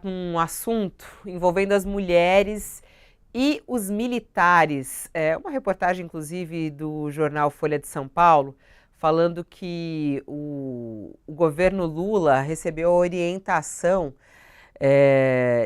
com um assunto envolvendo as mulheres e os militares. É uma reportagem, inclusive, do jornal Folha de São Paulo, falando que o governo Lula recebeu a orientação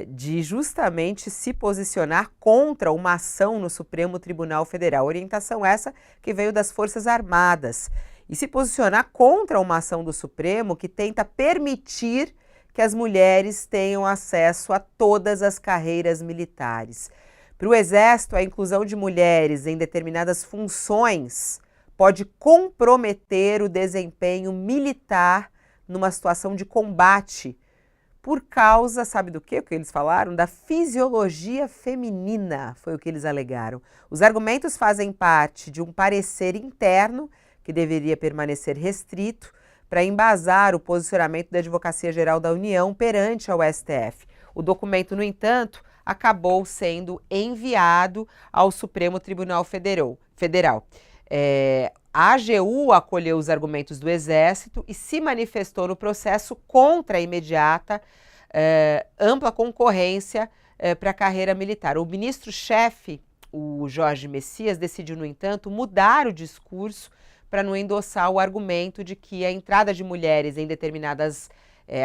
de justamente se posicionar contra uma ação no Supremo Tribunal Federal. Orientação essa que veio das Forças Armadas. E se posicionar contra uma ação do Supremo que tenta permitir que as mulheres tenham acesso a todas as carreiras militares. Para o Exército, a inclusão de mulheres em determinadas funções pode comprometer o desempenho militar numa situação de combate, por causa, sabe do quê? O que eles falaram? Da fisiologia feminina, foi o que eles alegaram. Os argumentos fazem parte de um parecer interno que deveria permanecer restrito para embasar o posicionamento da Advocacia Geral da União perante ao STF. O documento, no entanto, acabou sendo enviado ao Supremo Tribunal Federal. A AGU acolheu os argumentos do Exército e se manifestou no processo contra a imediata ampla concorrência para a carreira militar. O ministro-chefe, o Jorge Messias, decidiu, no entanto, mudar o discurso para não endossar o argumento de que a entrada de mulheres em determinadas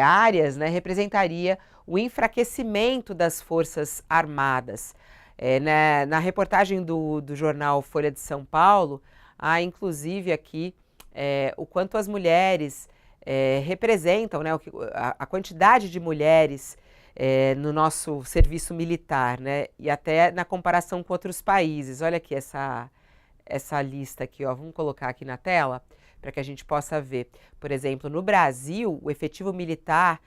áreas, né, representaria o enfraquecimento das Forças Armadas. Na reportagem do jornal Folha de São Paulo, há inclusive aqui o quanto as mulheres representam, né, a quantidade de mulheres no nosso serviço militar, né, e até na comparação com outros países. Olha aqui essa lista aqui, ó, vamos colocar aqui na tela para que a gente possa ver. Por exemplo, no Brasil, o efetivo militar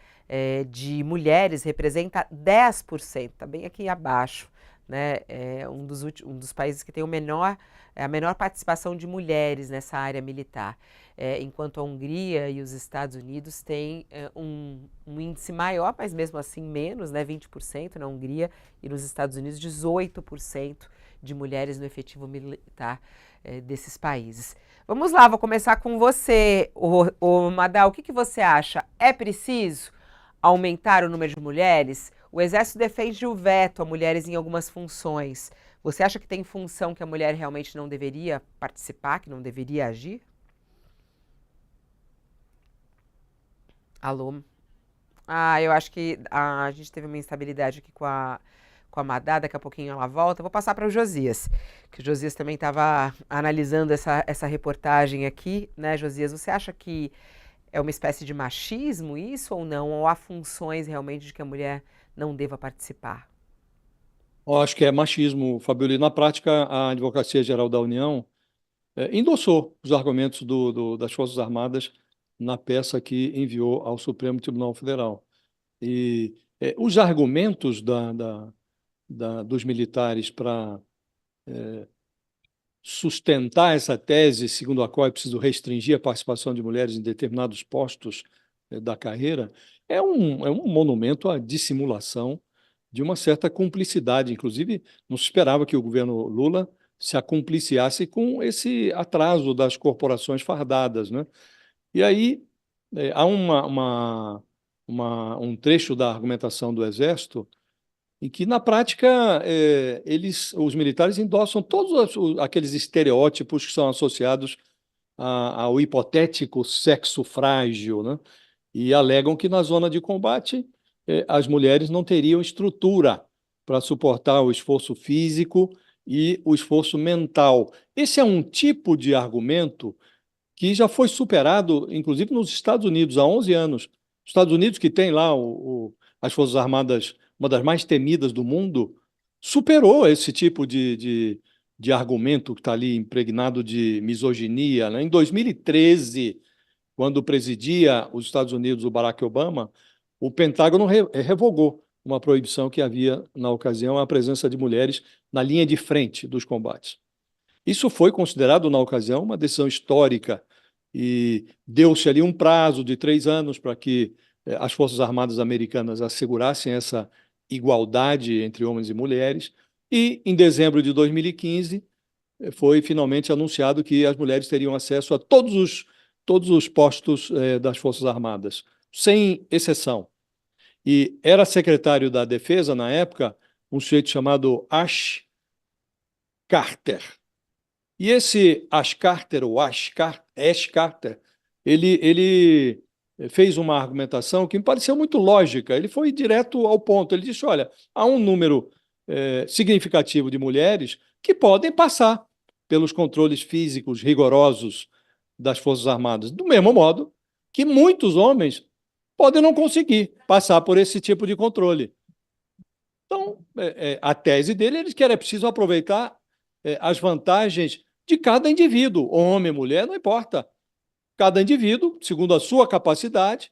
de mulheres representa 10%, está bem aqui abaixo, né? É um dos países que tem a menor participação de mulheres nessa área militar, enquanto a Hungria e os Estados Unidos têm um índice maior, mas mesmo assim menos, né? 20% na Hungria, e nos Estados Unidos 18% de mulheres no efetivo militar desses países. Vamos lá, vou começar com você, Madal. O que você acha? É preciso aumentar o número de mulheres? O Exército defende o veto a mulheres em algumas funções. Você acha que tem função que a mulher realmente não deveria participar, que não deveria agir? Alô? Eu acho que a gente teve uma instabilidade aqui com a Madá, daqui a pouquinho ela volta. Vou passar para o Josias, que o Josias também estava analisando essa reportagem aqui, né, Josias? Você acha que é uma espécie de machismo isso ou não? Ou há funções realmente de que a mulher não deva participar? Eu acho que é machismo, Fabíola. Na prática, a Advocacia Geral da União endossou os argumentos das Forças Armadas na peça que enviou ao Supremo Tribunal Federal. E os argumentos dos militares para sustentar essa tese, segundo a qual é preciso restringir a participação de mulheres em determinados postos da carreira, é um monumento à dissimulação de uma certa cumplicidade. Inclusive, não se esperava que o governo Lula se acumpliciasse com esse atraso das corporações fardadas, né? E aí há um trecho da argumentação do Exército em que, na prática, os militares endossam todos aqueles estereótipos que são associados ao hipotético sexo frágil, né? E alegam que na zona de combate as mulheres não teriam estrutura para suportar o esforço físico e o esforço mental. Esse é um tipo de argumento que já foi superado, inclusive nos Estados Unidos, há 11 anos. Os Estados Unidos, que tem lá as Forças Armadas, uma das mais temidas do mundo, superou esse tipo de argumento que está ali impregnado de misoginia, né? Em 2013, quando presidia os Estados Unidos o Barack Obama, o Pentágono revogou uma proibição que havia, na ocasião, a presença de mulheres na linha de frente dos combates. Isso foi considerado, na ocasião, uma decisão histórica e deu-se ali um prazo de 3 anos para que as Forças Armadas americanas assegurassem essa igualdade entre homens e mulheres. E, em dezembro de 2015, foi finalmente anunciado que as mulheres teriam acesso a todos os postos das Forças Armadas, sem exceção. E era secretário da Defesa, na época, um sujeito chamado Ash Carter. E esse Ash Carter, ou Ash Carter, ele fez uma argumentação que me pareceu muito lógica. Ele foi direto ao ponto. Ele disse: olha, há um número significativo de mulheres que podem passar pelos controles físicos rigorosos das Forças Armadas, do mesmo modo que muitos homens podem não conseguir passar por esse tipo de controle. Então, a tese dele é que era preciso aproveitar as vantagens de cada indivíduo, homem, mulher, não importa. Cada indivíduo, segundo a sua capacidade,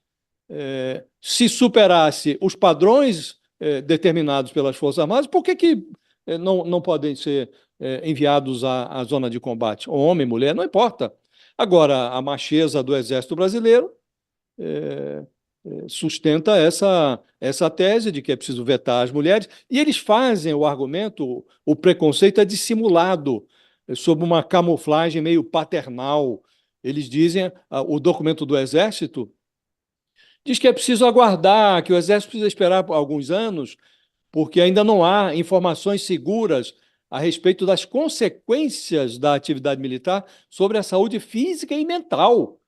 se superasse os padrões determinados pelas Forças Armadas, por que não podem ser enviados à zona de combate? Homem, mulher, não importa. Agora, a macheza do Exército Brasileiro sustenta essa tese de que é preciso vetar as mulheres, e eles fazem o argumento, o preconceito é dissimulado, sob uma camuflagem meio paternal. Eles dizem, o documento do Exército diz que é preciso aguardar, que o Exército precisa esperar por alguns anos, porque ainda não há informações seguras a respeito das consequências da atividade militar sobre a saúde física e mental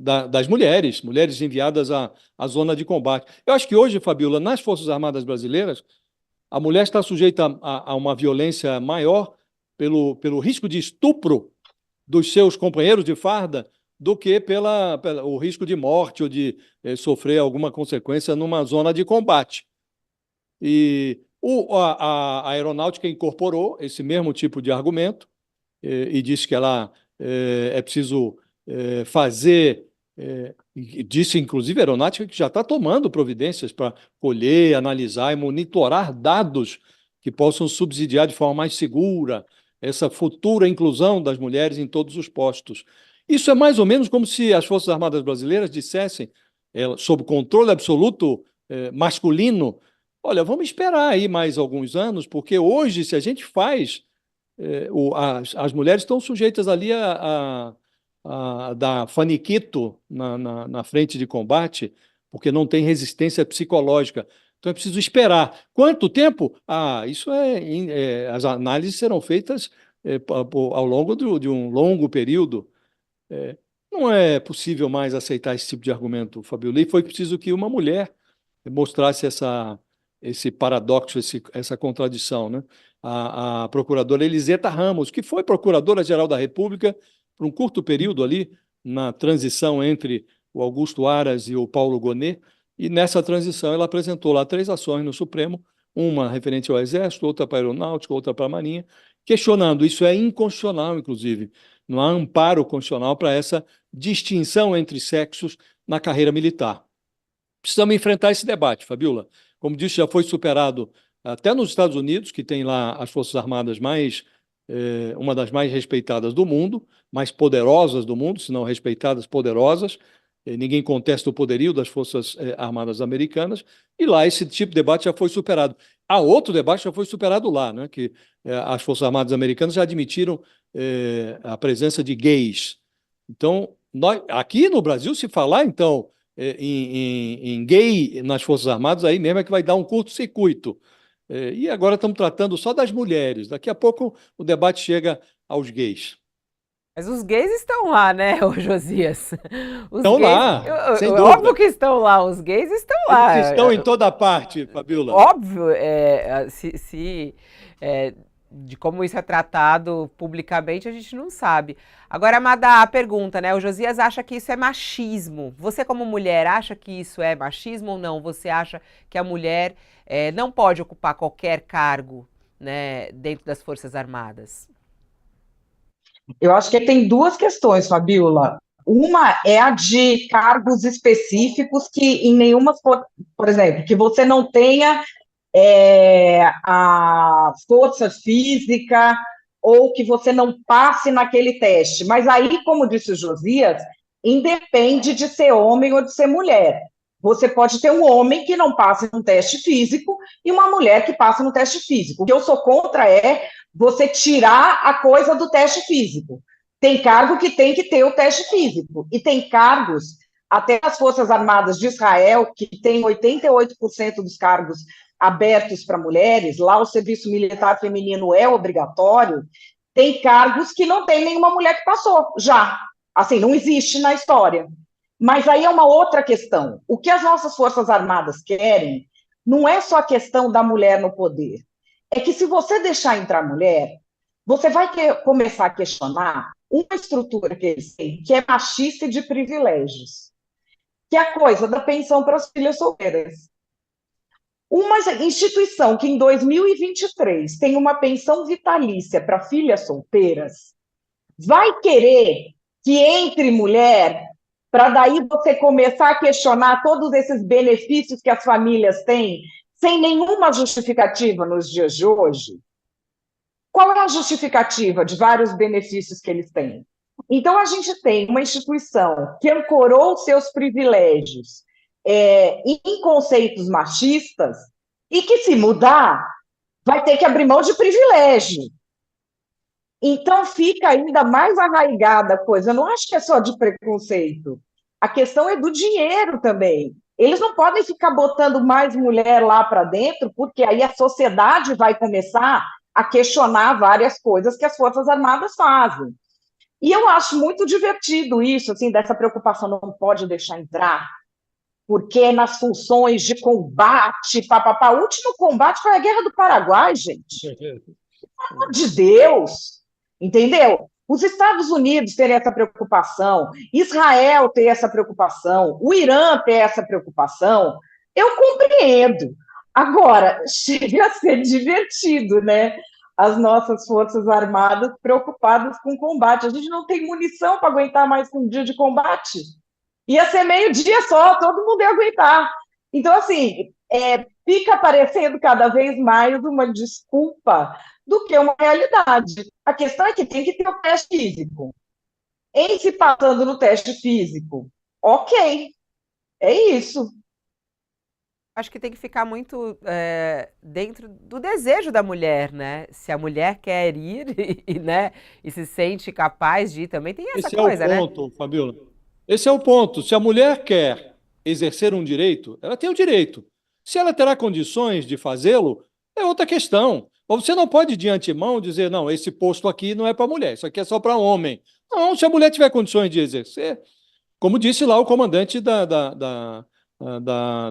das mulheres enviadas à zona de combate. Eu acho que hoje, Fabiola, nas Forças Armadas Brasileiras, a mulher está sujeita a uma violência maior pelo risco de estupro dos seus companheiros de farda do que o risco de morte ou de sofrer alguma consequência numa zona de combate. E a aeronáutica incorporou esse mesmo tipo de argumento e disse que é preciso fazer, e disse inclusive a aeronáutica que já está tomando providências para colher, analisar e monitorar dados que possam subsidiar de forma mais segura essa futura inclusão das mulheres em todos os postos. Isso é mais ou menos como se as Forças Armadas Brasileiras dissessem, sob controle absoluto masculino: olha, vamos esperar aí mais alguns anos, porque hoje, se a gente faz, as mulheres estão sujeitas ali a dar faniquito na frente de combate, porque não tem resistência psicológica. Então é preciso esperar. Quanto tempo? Isso as análises serão feitas ao longo de um longo período. Não é possível mais aceitar esse tipo de argumento, Fabiola. E foi preciso que uma mulher mostrasse esse paradoxo, essa contradição, né? A procuradora Eliseta Ramos, que foi procuradora-geral da República por um curto período ali, na transição entre o Augusto Aras e o Paulo Gonet, e nessa transição ela apresentou lá 3 ações no Supremo, uma referente ao Exército, outra para a Aeronáutica, outra para a Marinha, questionando, isso é inconstitucional, inclusive, não há amparo constitucional para essa distinção entre sexos na carreira militar. Precisamos enfrentar esse debate, Fabiola. Como disse, já foi superado até nos Estados Unidos, que tem lá as Forças Armadas uma das mais respeitadas do mundo, mais poderosas do mundo, se não respeitadas, poderosas. Ninguém contesta o poderio das Forças Armadas americanas, e lá esse tipo de debate já foi superado. Há outro debate que já foi superado lá, né, que as Forças Armadas americanas já admitiram a presença de gays. Então, aqui no Brasil, se falar, então, em gay nas Forças Armadas, aí mesmo é que vai dar um curto-circuito. E agora estamos tratando só das mulheres. Daqui a pouco o debate chega aos gays. Mas os gays estão lá, né, ô Josias? Estão lá, sem dúvida. Óbvio que estão lá, os gays estão lá. Eles estão em toda parte, Fabiola. Óbvio, de como isso é tratado publicamente, a gente não sabe. Agora, Amada, a pergunta, né? O Josias acha que isso é machismo. Você, como mulher, acha que isso é machismo ou não? Você acha que a mulher não pode ocupar qualquer cargo, né, dentro das Forças Armadas? Eu acho que tem 2 questões, Fabiola. Uma é a de cargos específicos que em nenhuma, por exemplo, que você não tenha a força física ou que você não passe naquele teste. Mas aí, como disse o Josias, independe de ser homem ou de ser mulher. Você pode ter um homem que não passe no teste físico e uma mulher que passe no teste físico. O que eu sou contra é você tirar a coisa do teste físico. Tem cargo que tem que ter o teste físico, e tem cargos até as Forças Armadas de Israel, que tem 88% dos cargos abertos para mulheres, lá o serviço militar feminino é obrigatório, tem cargos que não tem nenhuma mulher que passou, já. Assim, não existe na história. Mas aí é uma outra questão. O que as nossas Forças Armadas querem não é só a questão da mulher no poder. É que se você deixar entrar mulher, você vai começar a questionar uma estrutura que eles têm, que é machista e de privilégios, que é a coisa da pensão para as filhas solteiras. Uma instituição que em 2023 tem uma pensão vitalícia para filhas solteiras, vai querer que entre mulher para daí você começar a questionar todos esses benefícios que as famílias têm sem nenhuma justificativa nos dias de hoje? Qual é a justificativa de vários benefícios que eles têm? Então, a gente tem uma instituição que ancorou seus privilégios em conceitos machistas e que, se mudar, vai ter que abrir mão de privilégio. Então, fica ainda mais arraigada a coisa. Eu não acho que é só de preconceito. A questão é do dinheiro também. Eles não podem ficar botando mais mulher lá para dentro, porque aí a sociedade vai começar a questionar várias coisas que as Forças Armadas fazem. E eu acho muito divertido isso, assim, dessa preocupação, não pode deixar entrar, porque nas funções de combate, papapá, o último combate foi a Guerra do Paraguai, gente. Pelo amor de Deus, entendeu? Os Estados Unidos terem essa preocupação, Israel ter essa preocupação, o Irã ter essa preocupação, eu compreendo. Agora, chega a ser divertido, né? As nossas Forças Armadas preocupadas com o combate. A gente não tem munição para aguentar mais um dia de combate. Ia ser meio-dia só, todo mundo ia aguentar. Então, assim, fica parecendo cada vez mais uma desculpa do que uma realidade. A questão é que tem que ter o teste físico. Em se passando no teste físico, ok, é isso. Acho que tem que ficar muito dentro do desejo da mulher, né? Se a mulher quer ir né, e se sente capaz de ir, também tem essa Esse coisa, é o né? ponto, Fabiola. Esse é o ponto. Se a mulher quer exercer um direito, ela tem o direito. Se ela terá condições de fazê-lo, é outra questão. Mas você não pode, de antemão, dizer, não, esse posto aqui não é para mulher, isso aqui é só para homem. Não, se a mulher tiver condições de exercer, como disse lá o comandante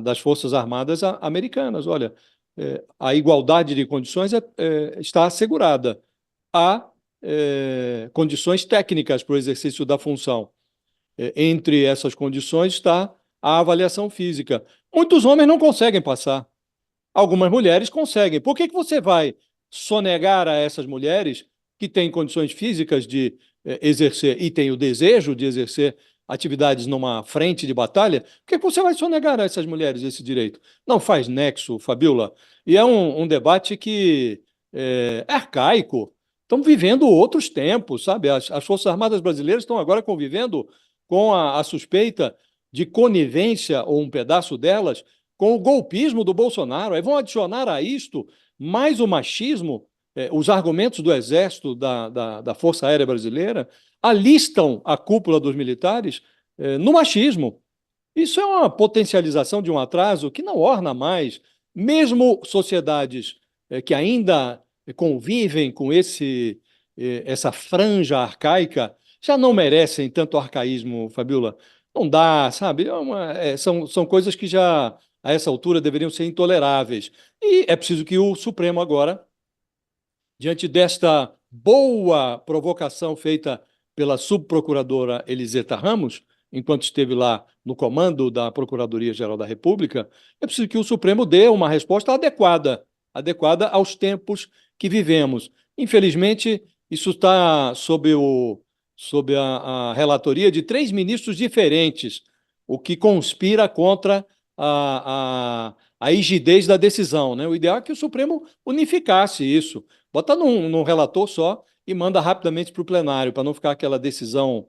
das Forças Armadas Americanas, olha, a igualdade de condições está assegurada. Há condições técnicas para o exercício da função. Entre essas condições está a avaliação física. Muitos homens não conseguem passar. Algumas mulheres conseguem. Por que você vai sonegar a essas mulheres que têm condições físicas de exercer e têm o desejo de exercer atividades numa frente de batalha? Por que você vai sonegar a essas mulheres esse direito? Não faz nexo, Fabiola. E é um debate que é arcaico. Estamos vivendo outros tempos, sabe? As Forças Armadas brasileiras estão agora convivendo com a suspeita de conivência, ou um pedaço delas, com o golpismo do Bolsonaro. Aí vão adicionar a isto mais o machismo, os argumentos do Exército, da Força Aérea Brasileira, alistam a cúpula dos militares no machismo. Isso é uma potencialização de um atraso que não orna mais, mesmo sociedades que ainda convivem com essa franja arcaica, já não merecem tanto arcaísmo, Fabiola. Não dá, sabe? São coisas que já, a essa altura, deveriam ser intoleráveis. E é preciso que o Supremo agora, diante desta boa provocação feita pela subprocuradora Eliseta Ramos, enquanto esteve lá no comando da Procuradoria-Geral da República, é preciso que o Supremo dê uma resposta adequada aos tempos que vivemos. Infelizmente, isso está sob a relatoria de 3 ministros diferentes, o que conspira contra a rigidez da decisão, né? O ideal é que o Supremo unificasse isso, bota num relator só e manda rapidamente para o plenário, para não ficar aquela decisão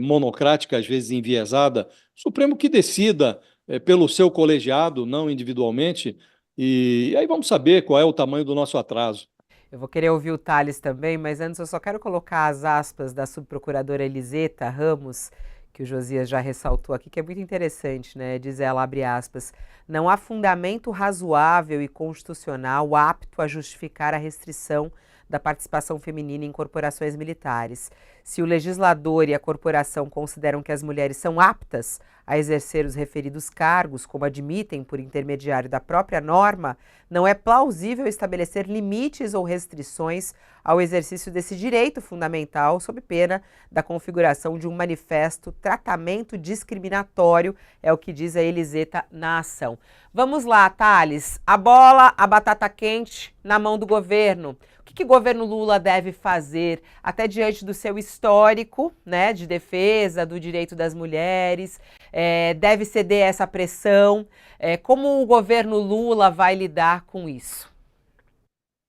monocrática, às vezes enviesada. O Supremo que decida pelo seu colegiado, não individualmente, e aí vamos saber qual é o tamanho do nosso atraso. Eu vou querer ouvir o Thales também, mas antes eu só quero colocar as aspas da subprocuradora Eliseta Ramos, que o Josias já ressaltou aqui, que é muito interessante, né? Diz ela, abre aspas, não há fundamento razoável e constitucional apto a justificar a restrição da participação feminina em corporações militares. Se o legislador e a corporação consideram que as mulheres são aptas a exercer os referidos cargos, como admitem por intermediário da própria norma, não é plausível estabelecer limites ou restrições ao exercício desse direito fundamental, sob pena da configuração de um manifesto tratamento discriminatório, é o que diz a Eliseta na ação. Vamos lá, Thales, a bola, a batata quente na mão do governo. O que o governo Lula deve fazer, até diante do seu histórico, né, de defesa do direito das mulheres, deve ceder essa pressão? Como o governo Lula vai lidar com isso?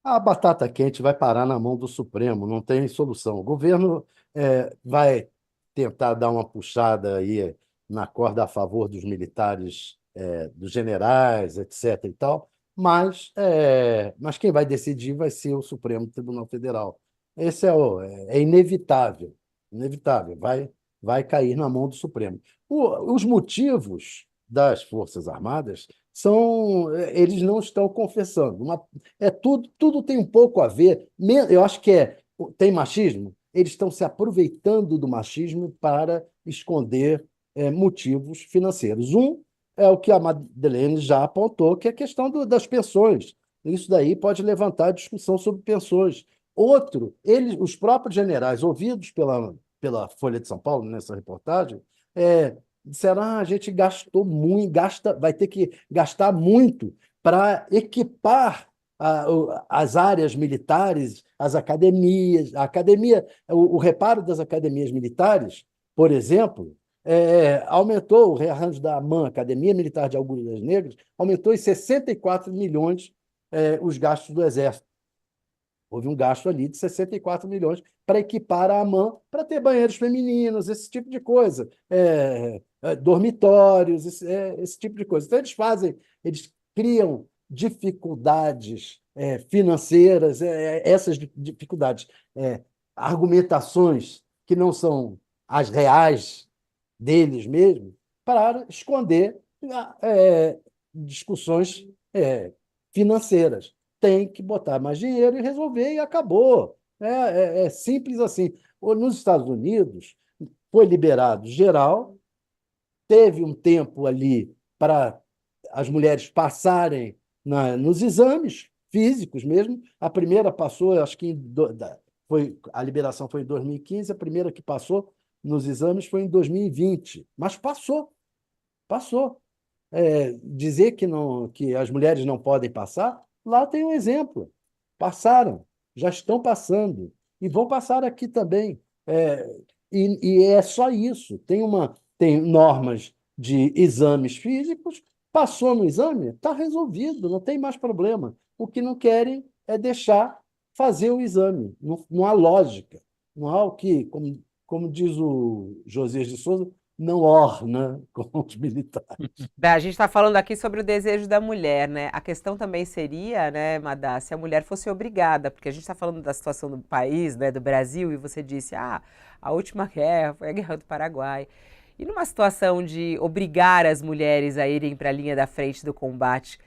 A batata quente vai parar na mão do Supremo, não tem solução. O governo vai tentar dar uma puxada aí na corda a favor dos militares, dos generais, etc. e tal, mas quem vai decidir vai ser o Supremo Tribunal Federal. Esse é inevitável, inevitável, vai cair na mão do Supremo. Os motivos das Forças Armadas eles não estão confessando. Tudo tem um pouco a ver. Eu acho que tem machismo. Eles estão se aproveitando do machismo para esconder motivos financeiros. Um é o que a Madeleine já apontou, que é a questão das pensões. Isso daí pode levantar discussão sobre pensões. Outro, os próprios generais, ouvidos pela Folha de São Paulo, nessa reportagem, disseram: a gente gastou muito, vai ter que gastar muito para equipar as áreas militares, as academias. O reparo das academias militares, por exemplo, aumentou o rearranjo da AMAN, Academia Militar de Agulhas Negras, aumentou em 64 milhões os gastos do Exército. Houve um gasto ali de 64 milhões para equipar a AMAN, para ter banheiros femininos, esse tipo de coisa, dormitórios, esse tipo de coisa. Então, eles criam dificuldades financeiras, essas dificuldades, argumentações que não são as reais deles mesmos, para esconder discussões financeiras. Tem que botar mais dinheiro e resolver, e acabou. É simples assim. Nos Estados Unidos, foi liberado geral, teve um tempo ali para as mulheres passarem nos exames físicos mesmo. A primeira passou, acho que a liberação foi em 2015, a primeira que passou nos exames foi em 2020, mas passou. Dizer que as mulheres não podem passar, lá tem um exemplo. Passaram, já estão passando, e vão passar aqui também. E é só isso. Tem normas de exames físicos, passou no exame, está resolvido, não tem mais problema. O que não querem é deixar fazer o exame. Não há lógica, não há o que, como diz o Josias de Souza, não orna com os militares. A gente está falando aqui sobre o desejo da mulher, né? A questão também seria, né, Madá, se a mulher fosse obrigada, porque a gente está falando da situação do país, né, do Brasil, e você disse, a última guerra foi a Guerra do Paraguai. E numa situação de obrigar as mulheres a irem para a linha da frente do combate,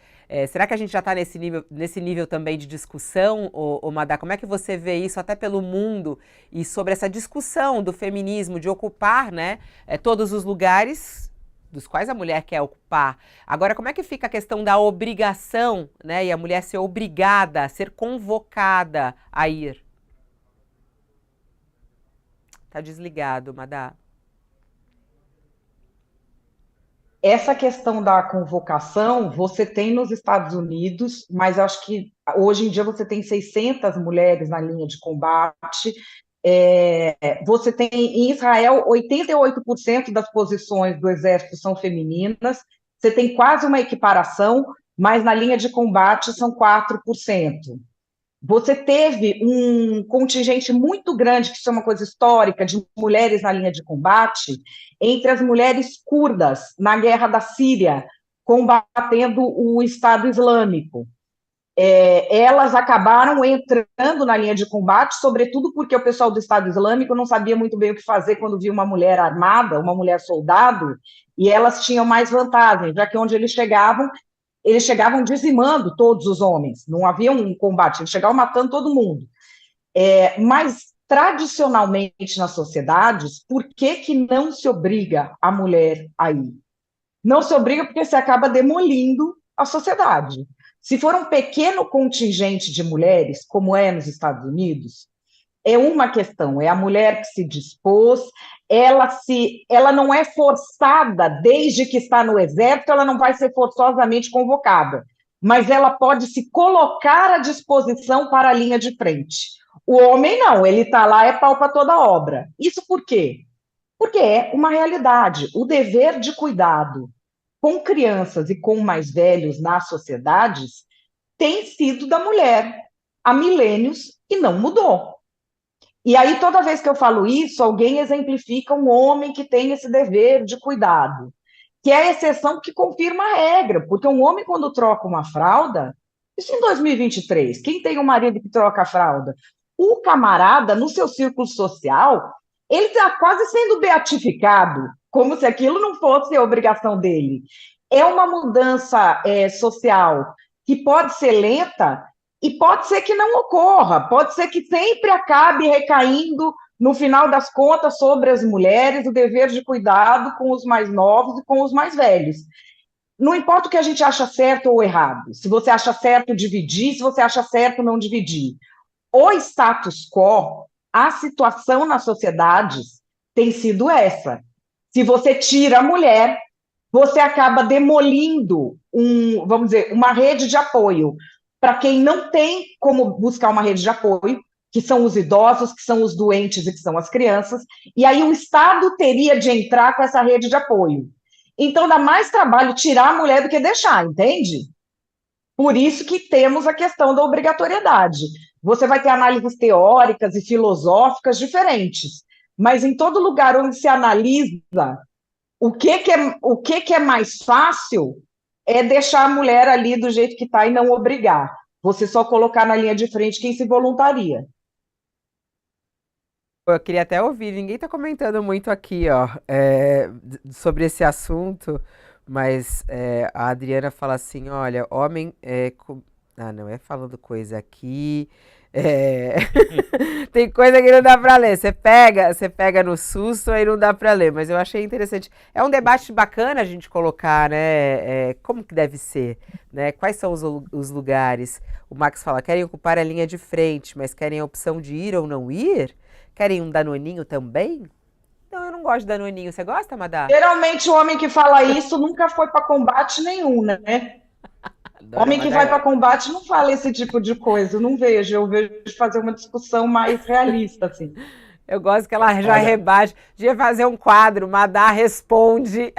será que a gente já está nesse nível também de discussão, Madá? Como é que você vê isso até pelo mundo e sobre essa discussão do feminismo, de ocupar, né, todos os lugares dos quais a mulher quer ocupar? Agora, como é que fica a questão da obrigação, né, e a mulher ser obrigada, ser convocada a ir? Tá desligado, Madá. Essa questão da convocação, você tem nos Estados Unidos, mas acho que hoje em dia você tem 600 mulheres na linha de combate. Você tem em Israel 88% das posições do exército são femininas. Você tem quase uma equiparação, mas na linha de combate são 4%. Você teve um contingente muito grande, que isso é uma coisa histórica, de mulheres na linha de combate, entre as mulheres curdas na guerra da Síria, combatendo o Estado Islâmico. elas acabaram entrando na linha de combate, sobretudo porque o pessoal do Estado Islâmico não sabia muito bem o que fazer quando via uma mulher armada, uma mulher soldado, e elas tinham mais vantagem, já que onde eles chegavam dizimando todos os homens, não havia um combate, eles chegavam matando todo mundo. Mas, tradicionalmente nas sociedades, por que que não se obriga a mulher a ir? Não se obriga porque você acaba demolindo a sociedade. Se for um pequeno contingente de mulheres, como é nos Estados Unidos, é uma questão, é a mulher que se dispôs, ela não é forçada desde que está no exército, ela não vai ser forçosamente convocada, mas ela pode se colocar à disposição para a linha de frente. O homem não, ele está lá, é pau para toda obra. Isso por quê? Porque é uma realidade. O dever de cuidado com crianças e com mais velhos nas sociedades tem sido da mulher há milênios e não mudou. E aí, toda vez que eu falo isso, alguém exemplifica um homem que tem esse dever de cuidado, que é a exceção que confirma a regra, porque um homem, quando troca uma fralda, isso em 2023, quem tem um marido que troca a fralda? O camarada, no seu círculo social, ele está quase sendo beatificado, como se aquilo não fosse a obrigação dele. É uma mudança social que pode ser lenta, e pode ser que não ocorra, pode ser que sempre acabe recaindo, no final das contas, sobre as mulheres, o dever de cuidado com os mais novos e com os mais velhos. Não importa o que a gente acha certo ou errado, se você acha certo dividir, se você acha certo não dividir. O status quo, a situação nas sociedades tem sido essa. Se você tira a mulher, você acaba demolindo vamos dizer, uma rede de apoio para quem não tem como buscar uma rede de apoio, que são os idosos, que são os doentes e que são as crianças, e aí o Estado teria de entrar com essa rede de apoio. Então, dá mais trabalho tirar a mulher do que deixar, entende? Por isso que temos a questão da obrigatoriedade. Você vai ter análises teóricas e filosóficas diferentes, mas em todo lugar onde se analisa o que é mais fácil é deixar a mulher ali do jeito que está e não obrigar. Você só colocar na linha de frente quem se voluntaria. Eu queria até ouvir, ninguém tá comentando muito aqui, ó, sobre esse assunto, mas a Adriana fala assim, olha, homem ah, não, é falando coisa aqui, é, tem coisa que não dá pra ler, você pega no susto aí não dá pra ler, mas eu achei interessante. É um debate bacana a gente colocar, né, como que deve ser, né, quais são os lugares. O Max fala, querem ocupar a linha de frente, mas querem a opção de ir ou não ir? Querem um danoninho também? Não, eu não gosto de danoninho. Você gosta, Madá? Geralmente o homem que fala isso nunca foi para combate nenhum, né? Adoro a Homem que Madá. vai para combate não fala esse tipo de coisa, eu não vejo, eu vejo fazer uma discussão mais realista, assim. Eu gosto que ela já Olha, rebate. Devia fazer um quadro, Madá responde.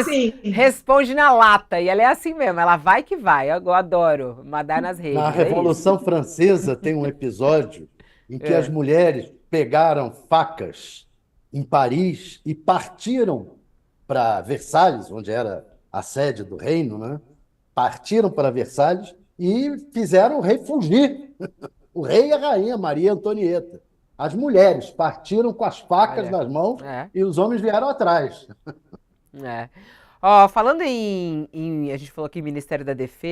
Sim, Responde na lata. E ela é assim mesmo, ela vai que vai. Eu adoro. Madá nas na redes, é isso. Revolução Francesa tem um episódio em que as É. mulheres pegaram facas em Paris e partiram para Versalhes, onde era a sede do reino, né? Partiram para Versalhes e fizeram o rei fugir. O rei e a rainha Maria Antonieta. As mulheres partiram com as facas Olha. nas mãos É. e os homens vieram atrás. É. Ó, falando a gente falou aqui Ministério da Defesa.